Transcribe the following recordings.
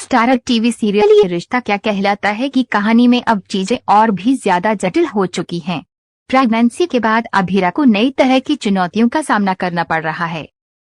Starrer TV serial ये रिश्ता क्या कहलाता है की कहानी में अब चीजें और भी ज्यादा जटिल हो चुकी हैं। प्रेगनेंसी के बाद अभीरा को नई तरह की चुनौतियों का सामना करना पड़ रहा है।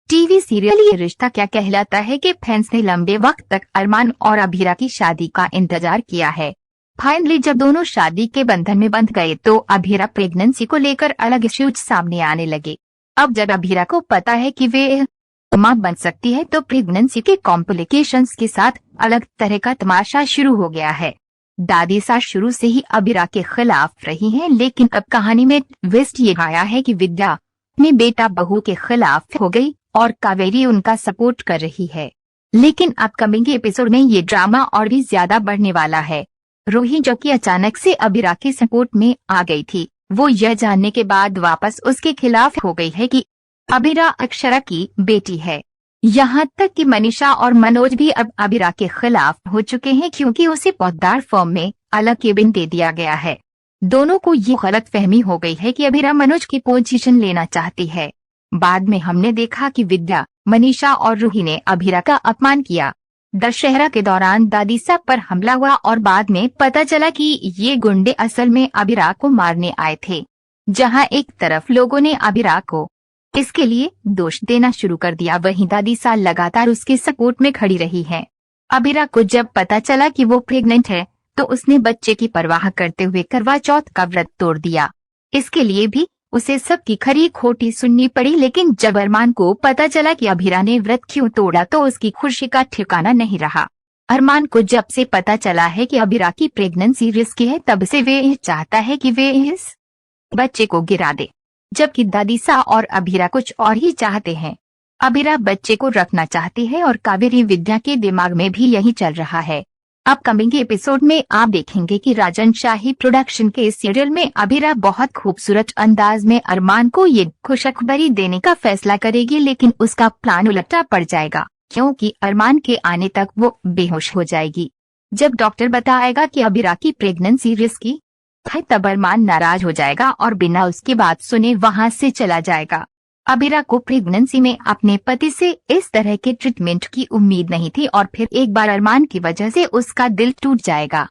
टीवी सीरियल ये रिश्ता क्या कहलाता है कि फैंस ने लंबे वक्त तक अरमान और अभीरा की शादी का इंतजार किया है। फाइनली जब दोनों शादी के बंधन में बंध गए तो अभीरा प्रेगनेंसी को लेकर अलग इश्यूज सामने आने लगे। अब जब अभीरा को पता है कि वे मां बन सकती है तो प्रेगनेंसी के कॉम्प्लिकेशंस के साथ अलग तरह का तमाशा शुरू हो गया है। दादी सास शुरू से ही अभीरा के खिलाफ रही हैं, लेकिन अब कहानी में ट्विस्ट ये आया है कि विद्या अपने बेटा बहू के खिलाफ हो गई और कावेरी उनका सपोर्ट कर रही है। लेकिन अपकमिंग एपिसोड में ये ड्रामा और भी ज्यादा बढ़ने वाला है। रूही जो कि अचानक से अभीरा के सपोर्ट में आ गई थी, वो यह जानने के बाद वापस उसके खिलाफ हो गई है कि अभीरा अक्षरा की बेटी है। यहाँ तक कि मनीषा और मनोज भी अब अभीरा के खिलाफ हो चुके हैं क्योंकि उसे पौधदार फर्म में अलग केबिन दे दिया गया है। दोनों को ये गलत फहमी हो गई है कि अभीरा मनोज की पोजीशन लेना चाहती है। बाद में हमने देखा कि विद्या, मनीषा और रूही ने अभीरा का अपमान किया। दशहरा के दौरान दादी साहब पर हमला हुआ और बाद में पता चला कि ये गुंडे असल में अभीरा को मारने आए थे। जहां एक तरफ लोगों ने अभीरा को इसके लिए दोष देना शुरू कर दिया, वहीं दादी साहब लगातार उसके सपोर्ट में खड़ी रही है। अभीरा को जब पता चला कि वो प्रेग्नेंट है तो उसने बच्चे की परवाह करते हुए करवा चौथ का व्रत तोड़ दिया। इसके लिए भी उसे सबकी खरी खोटी सुननी पड़ी, लेकिन जब अरमान को पता चला कि अभीरा ने व्रत क्यों तोड़ा तो उसकी खुशी का ठिकाना नहीं रहा। अरमान को जब से पता चला है कि अभीरा की प्रेगनेंसी रिस्की है तब से वे चाहता है कि वे इस बच्चे को गिरा दे, जबकि दादी सा और अभीरा कुछ और ही चाहते हैं। अभीरा बच्चे को रखना चाहती है और कावेरी विद्या के दिमाग में भी यही चल रहा है। अपकमिंग एपिसोड में आप देखेंगे कि राजन शाही प्रोडक्शन के सीरियल में अभीरा बहुत खूबसूरत अंदाज में अरमान को ये खुशखबरी देने का फैसला करेगी, लेकिन उसका प्लान उलटा पड़ जाएगा क्योंकि अरमान के आने तक वो बेहोश हो जाएगी। जब डॉक्टर बताएगा कि अभीरा की प्रेगनेंसी रिस्की है तब अरमान नाराज हो जाएगा और बिना उसकी बात सुने वहां से चला जाएगा। अभीरा को प्रेगनेंसी में अपने पति से इस तरह के ट्रीटमेंट की उम्मीद नहीं थी और फिर एक बार अरमान की वजह से उसका दिल टूट जाएगा।